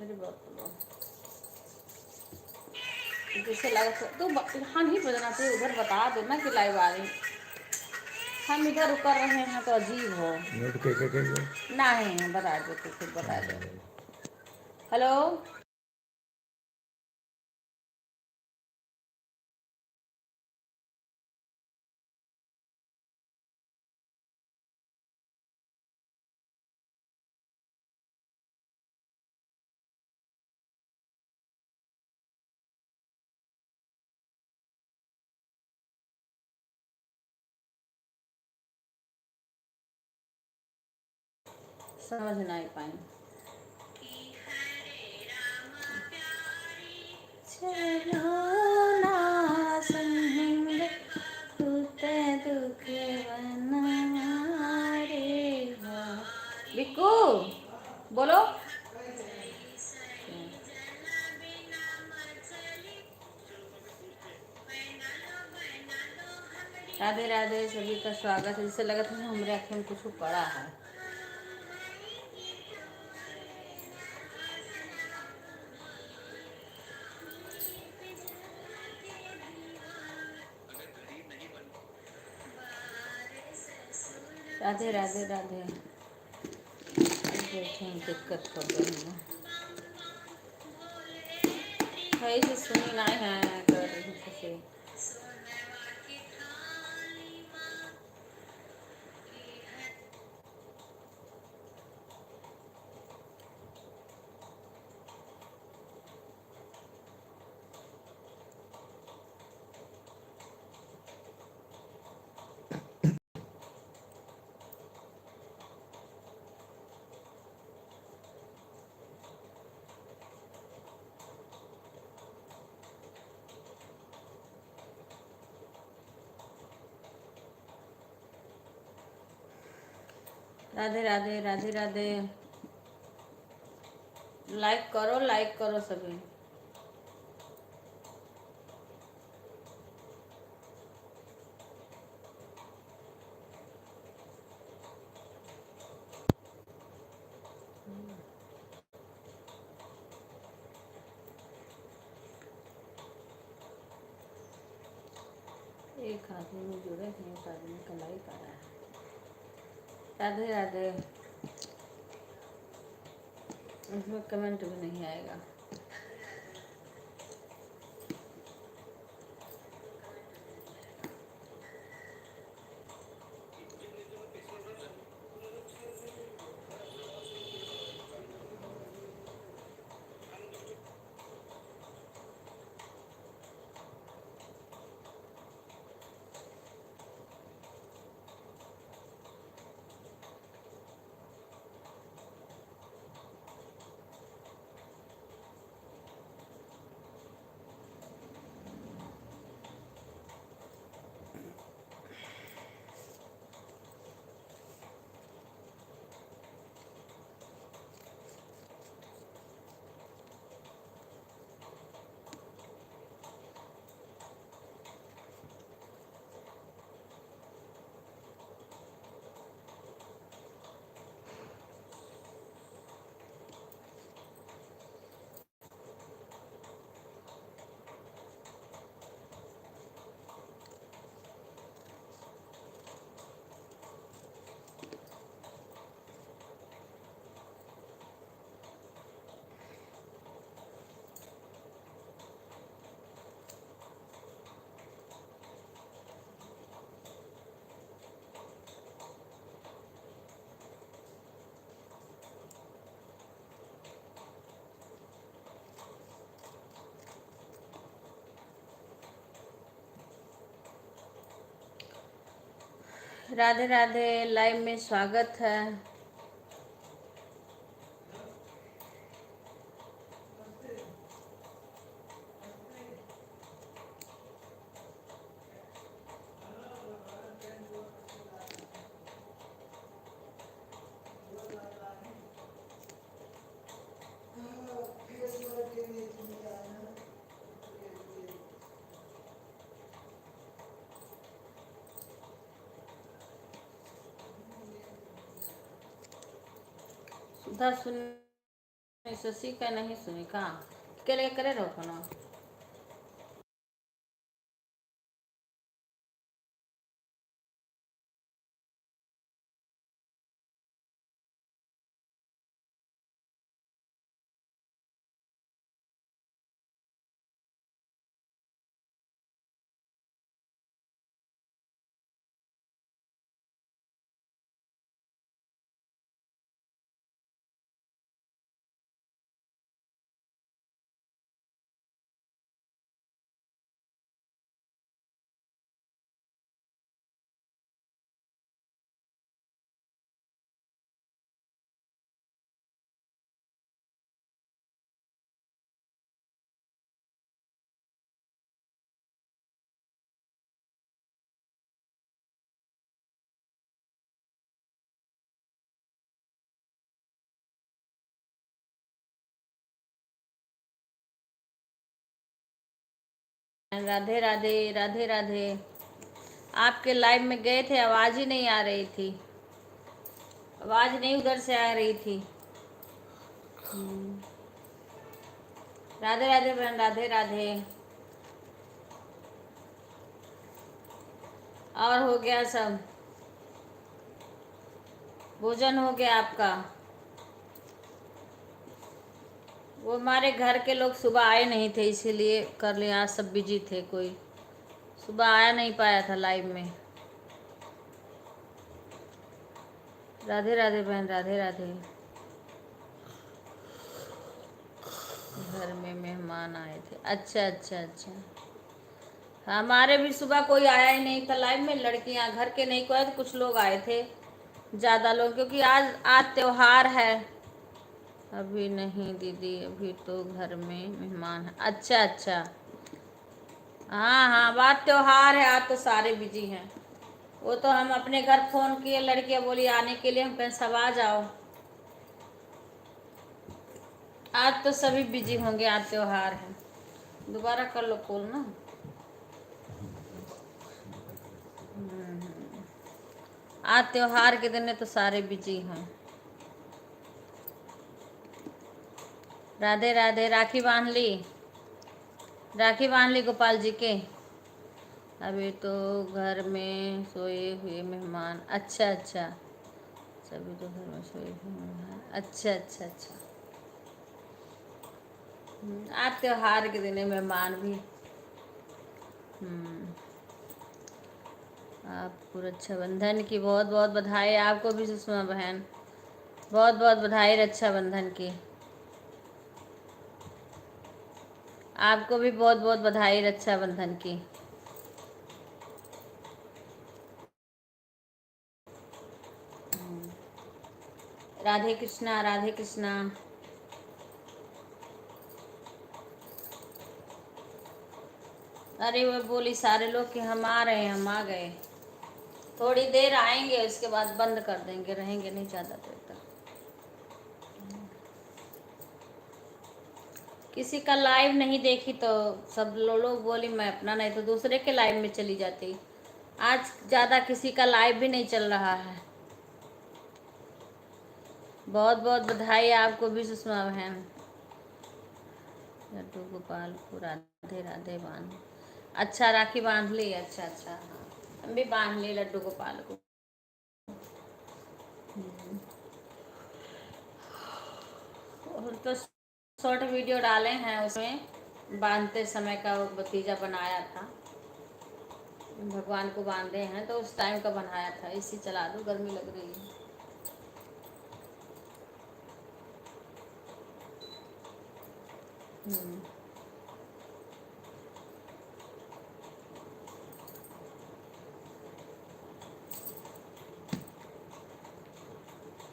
अरे बाप रे बाप, जैसे लगा तो यहाँ नहीं बजना चाहिए, उधर बता दो ना कि लाइव आ रही। हम इधर कर रहे हैं तो अजीब हो। म्यूट के नहीं बता दो, तो खुद बता दो। हेलो समझ नहीं पाए। चलो ना संग टूटे दुख बनारे। बिक्कू बोलो। राधे राधे, सभी का स्वागत है। जिससे लगा था हमारे आँखों में कुछ पड़ा है। राधे राधे राधे। बैठे दिक्कत कर रही है भाई से सुनी नहीं है कर रही से। राधे राधे राधे राधे। लाइक करो सभी। एक आदमी में जुड़े हैं, एक आदमी का लाइक आ रहा है। राधे राधे। इसमें कमेंट भी नहीं आएगा। राधे राधे, लाइव में स्वागत है। सुधा सुन शशि का नहीं सुनी का के लिए करे रहो ना। राधे राधे राधे राधे। आपके लाइव में गए थे, आवाज ही नहीं आ रही थी, आवाज नहीं उधर से आ रही थी। राधे राधे बहन, राधे राधे। और हो गया सब, भोजन हो गया आपका? वो हमारे घर के लोग सुबह आए नहीं थे, इसीलिए कर लिया। आज सब बिजी थे, कोई सुबह आया नहीं पाया था लाइव में। राधे राधे बहन, राधे राधे। घर में मेहमान आए थे, अच्छा अच्छा अच्छा। हमारे भी सुबह कोई आया ही नहीं था लाइव में, लड़कियां घर के नहीं कोई, तो कुछ लोग आए थे, ज़्यादा लोग, क्योंकि आज आज त्योहार है। अभी नहीं दीदी, अभी तो घर में मेहमान है। अच्छा अच्छा, हाँ हाँ, बात त्योहार है, आज तो सारे बिजी हैं। वो तो हम अपने घर फोन किए, लड़कियां बोली आने के लिए, हम कहें सब आ जाओ। आज तो सभी बिजी होंगे, आज त्योहार है। दोबारा कर लो कॉल ना। आज त्योहार के दिन है तो सारे बिजी हैं। राधे राधे। राखी बांध ली? राखी बांध ली गोपाल जी के? अभी तो घर में सोए हुए मेहमान, अच्छा अच्छा, सभी तो घर में सोए हुए मेहमान, अच्छा अच्छा अच्छा। आज त्योहार के दिन है, मेहमान भी। आपको रक्षाबंधन की बहुत बहुत बधाई। आपको भी सुषमा बहन बहुत बहुत बधाई रक्षाबंधन की। आपको भी बहुत बहुत बधाई रक्षाबंधन की। राधे कृष्णा, राधे कृष्णा। अरे वो बोली सारे लोग कि हम आ रहे हैं, हम आ गए, थोड़ी देर आएंगे, उसके बाद बंद कर देंगे, रहेंगे नहीं ज़्यादा देर तक। किसी का लाइव नहीं देखी तो सब लोग बोली मैं अपना, नहीं तो दूसरे के लाइव में चली जाती। आज ज़्यादा किसी का लाइव भी नहीं चल रहा है। बहुत बहुत बधाई आपको भी सुषमा बहन। लड्डू गोपाल को राधे राधे बांध, अच्छा राखी बांध ली, अच्छा अच्छा, हाँ हम भी बांध ली लड्डू गोपाल को। और तो शॉर्ट वीडियो डाले हैं, उसमें बांधते समय का वो भतीजा बनाया था, भगवान को बांधे हैं तो उस टाइम का बनाया था। इसी चला दो, गर्मी लग रही है।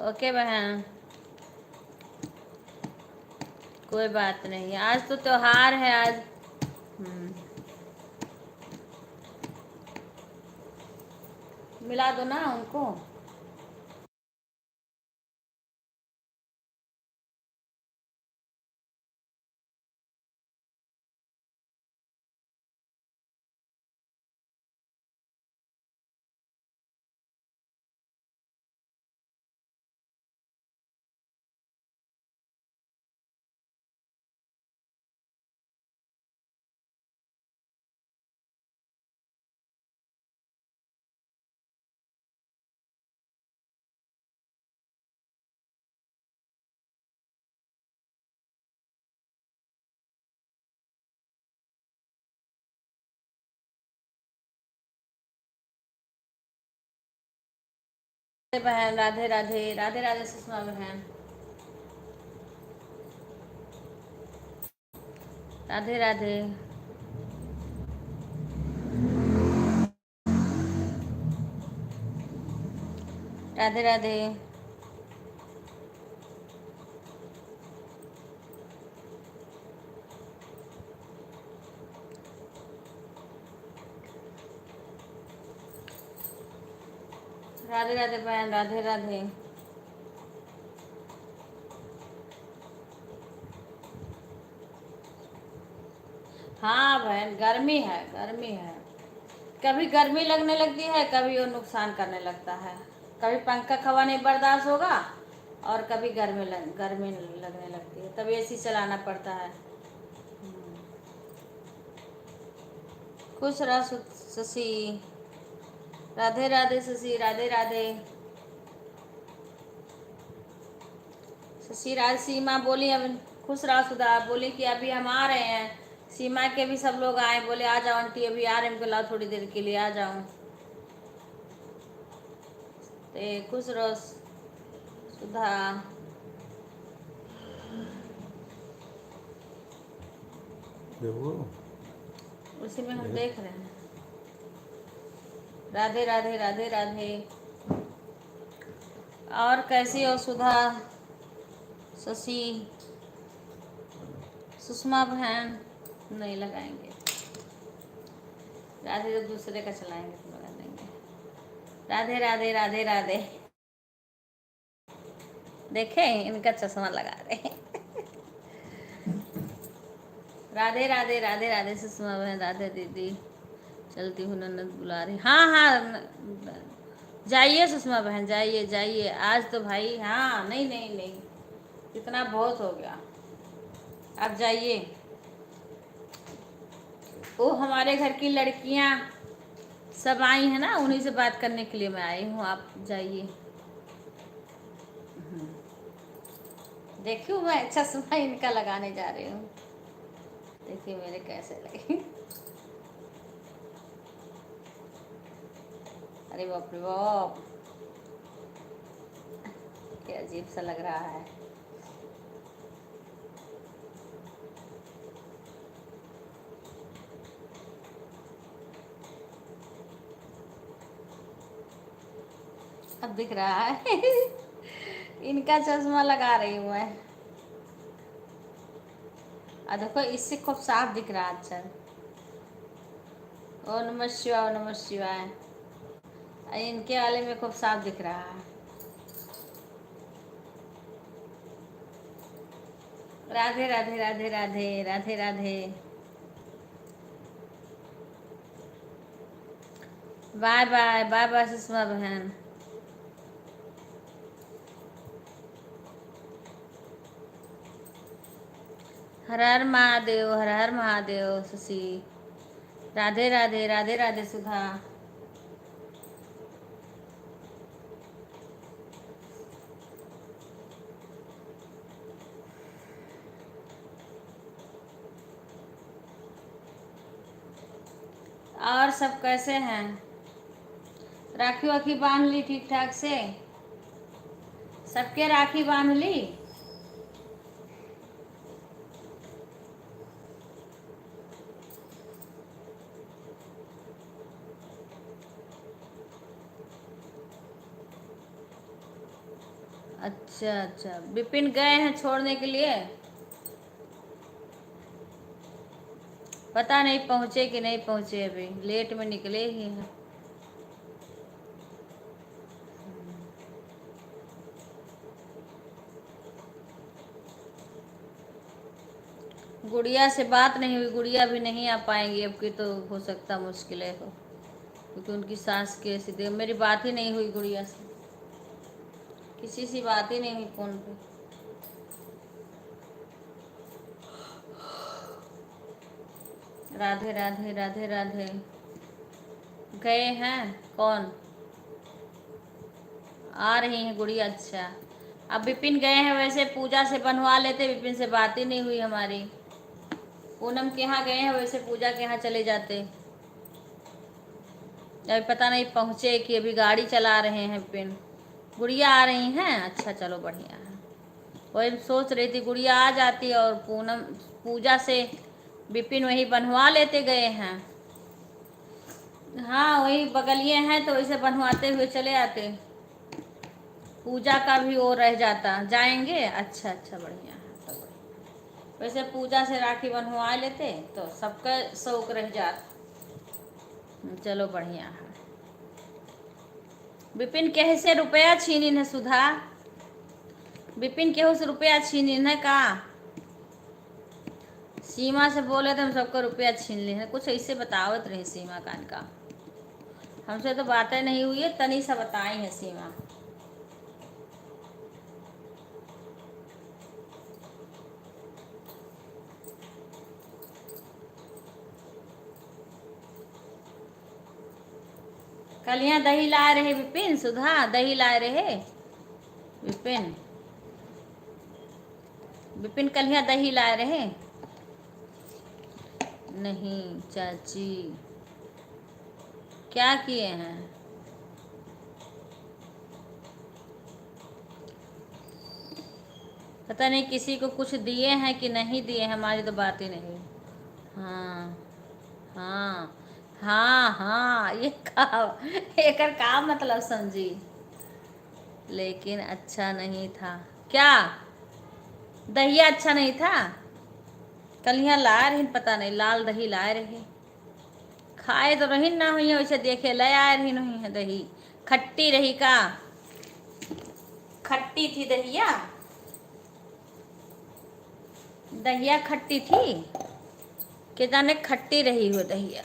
ओके बहन, कोई बात नहीं, आज तो त्योहार है आज। मिला दो ना उनको। बहन राधे राधे, राधे राधे सुषमा बहन, राधे राधे, राधे राधे, राधे राधे बहन, राधे राधे। हाँ बहन, गर्मी है, गर्मी है। कभी गर्मी लगने लगती है, कभी वो नुकसान करने लगता है। कभी पंखा हवा नहीं बर्दाश्त होगा और कभी गर्मी लगने लगती है, तब एसी चलाना पड़ता है। खुश रह शशि, राधे राधे शशि, राधे राधे शशि। राज सीमा बोली अब खुश रहा सुधा, बोली कि अभी हम आ रहे हैं। सीमा के भी सब लोग आए, बोले आ जाओ आंटी अभी आ रहे हैं, लाओ थोड़ी देर के लिए आ जाऊं। ते खुश रहो सुधा। उसी में हम देख रहे हैं। राधे राधे, राधे राधे। और कैसी हो सुधा, शशि, सुषमा बहन? नहीं लगाएंगे, राधे तो दूसरे का चलाएंगे तो लगा देंगे। राधे राधे, राधे राधे। देखे इनका चश्मा लगा रहे। राधे राधे, राधे राधे सुषमा बहन, राधे दीदी। चलती हूँ ननद बुला रही। हाँ हाँ, जाइए सुषमा बहन, जाइए जाइए। आज तो भाई हाँ, नहीं नहीं नहीं, इतना बहुत हो गया, आप जाइए। वो हमारे घर की लड़कियां सब आई हैं ना, उन्हीं से बात करने के लिए मैं आई हूँ, आप जाइए। देखियो मैं चश्मा इनका लगाने जा रही हूँ, देखिए मेरे कैसे लगे। अरे बाप रे बाप, क्या अजीब सा लग रहा है। अब दिख रहा है। इनका चश्मा लगा रही हूँ मैं। देखो इससे खूब साफ दिख रहा है। अच्छा, ओ नमः शिवाय, नमः शिवाय। इनके वाले में खूब साफ दिख रहा है। Radhe Radhe, Radhe Radhe, Radhe Radhe. Bye bye, bye bye Sushma बहन। हर हर महादेव, हर हर महादेव शशि। राधे राधे, राधे राधे सुधा। और सब कैसे हैं? राखी वाखी बांध ली ठीक ठाक से? सबके राखी बांध ली? अच्छा अच्छा, विपिन गए हैं छोड़ने के लिए? पता नहीं पहुंचे कि नहीं पहुंचे, अभी लेट में निकले ही हैं। गुड़िया से बात नहीं हुई, गुड़िया भी नहीं आ पाएंगी अब की, तो हो सकता मुश्किल है हो, क्योंकि उनकी सास के सीधे मेरी बात ही नहीं हुई गुड़िया से, किसी से बात ही नहीं हुई फोन पे। राधे राधे, राधे राधे। गए हैं कौन? आ रही हैं गुड़िया? अच्छा, अब विपिन गए हैं, वैसे पूजा से बनवा लेते, विपिन से बात ही नहीं हुई हमारी। पूनम के यहाँ गए हैं, वैसे पूजा के यहाँ चले जाते। अभी पता नहीं पहुँचे कि अभी गाड़ी चला रहे हैं विपिन। गुड़िया आ रही हैं? अच्छा चलो बढ़िया है। वही सोच रही थी गुड़िया आ जाती और पूनम पूजा से विपिन वही बनवा लेते गए हैं। हाँ वही बगलिए हैं तो वैसे बनवाते हुए चले आते। पूजा का भी वो रह जाता। जाएंगे? अच्छा अच्छा बढ़िया है तो बढ़िया। वैसे पूजा से राखी बनवा लेते तो सबका शौक रह जात। चलो बढ़िया है। विपिन केह से रुपया छीनी है सुधा? विपिन केहू से रुपया छीनी है का? सीमा से बोले थे हम सबको रुपया छीन ली है। कुछ ऐसे बतावत रही सीमा कान का। हमसे तो बातें नहीं हुई है, तनी सा बताई है सीमा। कल यहाँ दही लाए रहे विपिन, सुधा दही लाए रहे विपिन। विपिन कल यहाँ दही लाए रहे? नहीं चाची। क्या किए हैं? पता नहीं किसी को कुछ दिए हैं कि नहीं दिए हैं, हमारी तो बात ही नहीं। हाँ हाँ हाँ हाँ ये का एकर का मतलब समझी। लेकिन अच्छा नहीं था क्या? दहिया अच्छा नहीं था? कल यहाँ लाए रही, पता नहीं लाल दही लाए रहे। खाए तो रही ना हुई है वैसे, देखे ले आए रही नहीं है दही। खट्टी रही का? खट्टी थी दहिया? दहिया खट्टी थी कि जाने खट्टी रही हो दहिया।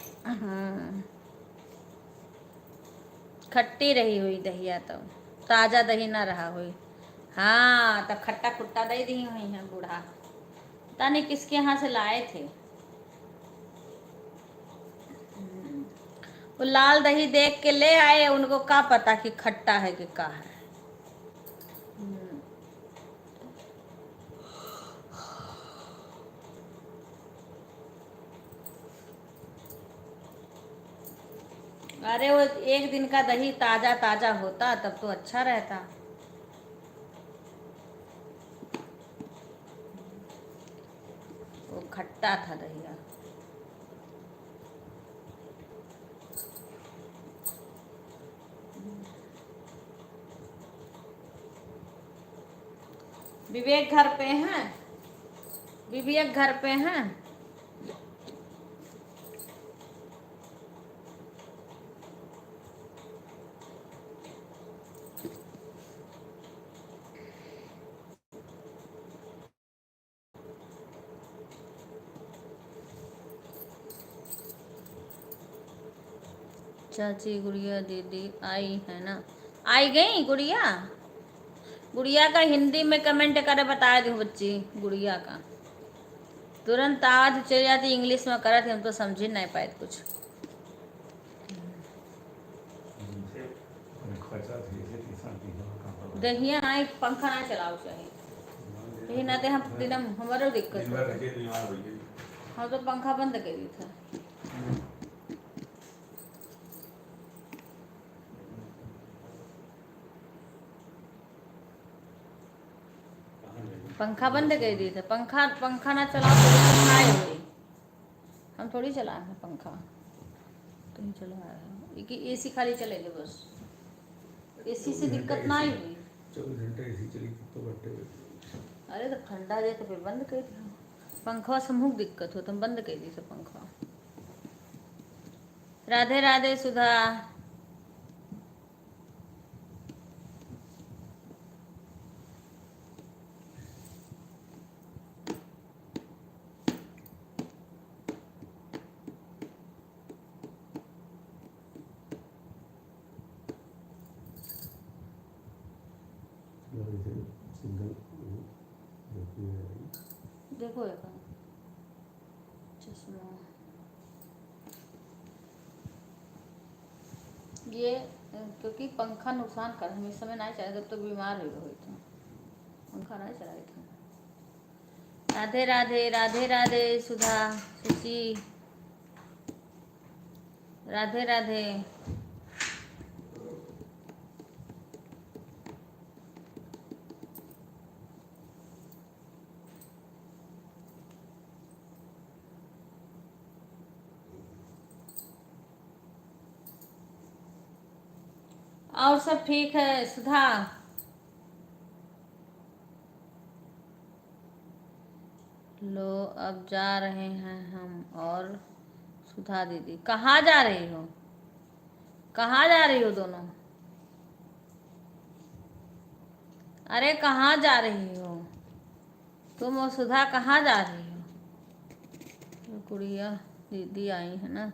खट्टी रही हुई दहिया तो ताज़ा दही ना रहा हुई। हाँ तो खट्टा खुट्टा दही दी हुई है बूढ़ा। पता नहीं किसके यहाँ से लाए थे। वो लाल दही देख के ले आए, उनको क्या पता कि खट्टा है कि का है। अरे वो एक दिन का दही ताजा ताजा होता तब तो अच्छा रहता। वो खट्टा था दहिया। विवेक घर पे हैं? विवेक घर पे हैं? चाची गुड़िया दीदी आई है ना? आई गई गुड़िया? गुड़िया का हिंदी में कमेंट करे बता दो बच्ची। गुड़िया का तुरंत आवाज चली जाती, इंग्लिश में करत हम तो समझ ही नहीं पाए कुछ। दहिया आई पंखा ना चलाओ चाहिए यही ना, हम दिन हमारो दिक्कत है। हाँ तो पंखा बंद कर दी था। पंखा बंद कर दी था। पंखा पंखा ना चलाओ तो खाए हुई। हम थोड़ी चलाए हैं पंखा, तुम चलाया है कि एसी खाली चलेगी बस। एसी से दिक्कत ना आई हुई। 24 घंटे एसी चली तो घंटे। अरे तो ठंडा दे तो फिर बंद कर दिया। पंखा से मुख दिक्कत हो तुम बंद कर दी सब पंखा। राधे राधे सुधा। देखो एक चश्मा ये क्योंकि पंखा नुकसान कर हम इस समय नहीं चलाए जब तक बीमार हो गए थे। पंखा नहीं चलाए थे। राधे राधे राधे राधे सुधा सुची। राधे राधे। और सब ठीक है सुधा? लो अब जा रहे हैं हम और सुधा दीदी। कहाँ जा रही हो? कहाँ जा रही हो दोनों? अरे कहाँ जा रही हो तुम और सुधा? कहाँ जा रही हो? गुड़िया दीदी आई है ना,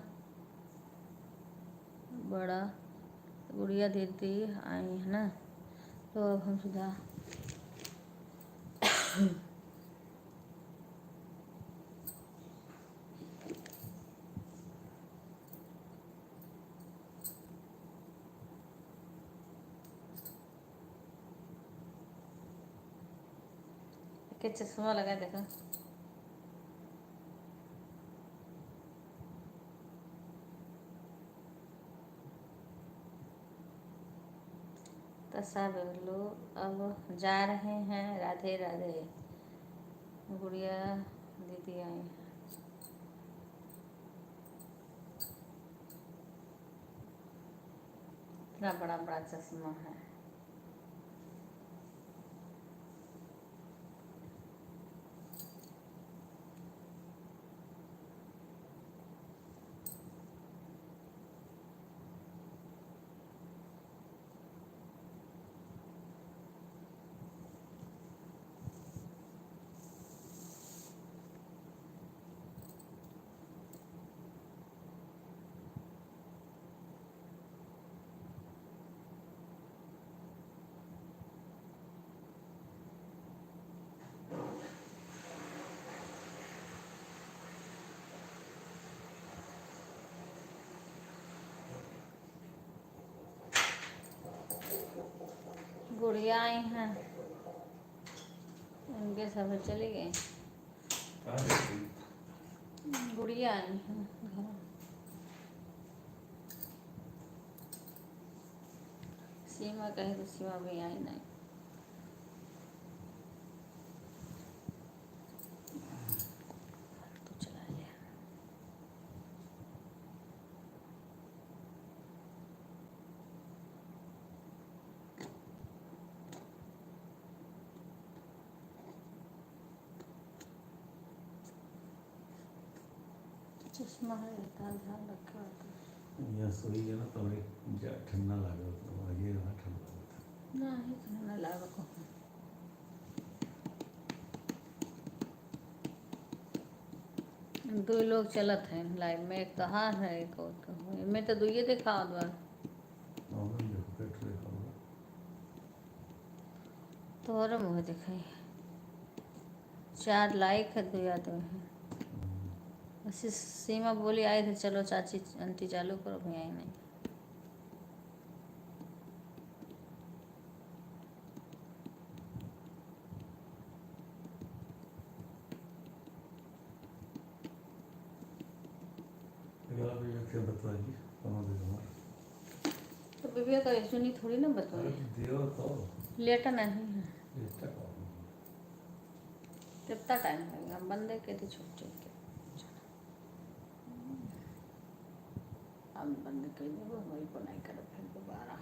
बड़ा गुड़िया दीदी आई है ना, तो अब हम सुधा के चश्मा लगा देखो। तो सब लोग अब जा रहे हैं। राधे राधे। गुड़िया दीदी आई है। इतना बड़ा बड़ा चश्मा है। गुड़िया आई हैं, उनके सब चले गए। गुड़िया आई हैं घर। सीमा कहे तो सीमा भी आई नहीं। तो चला गया। चश्मा है, इतना ध्यान रखा होता यहाँ सोई है ना तो हमें ठंडा लगा तो आगे वहाँ ठंडा लगता ना ही खाना लाग को। दो लोग चलत हैं लाइव में, एक तो हार है एक और तो मैं तो दुइये देखा द्वार है। और देखो पेट देखा होगा। तोहरा मुँह दिखाई। 4 लाइक है, 2 या 2 है। ऐसी सीमा बोली आए थे चलो चाची आंटी चालू करो, भी आई नहीं। अगला भी व्यक्ति बताइए कहाँ दे हमारा। तो बीबिया का सुनी थोड़ी ना बताओ। दियो तो लेटा नहीं है, इतना कौन कितना टाइम लगेगा? बंदे के थे छुट्टी के। हम बंद कर देंगे, वही को नहीं कर फिर दोबारा।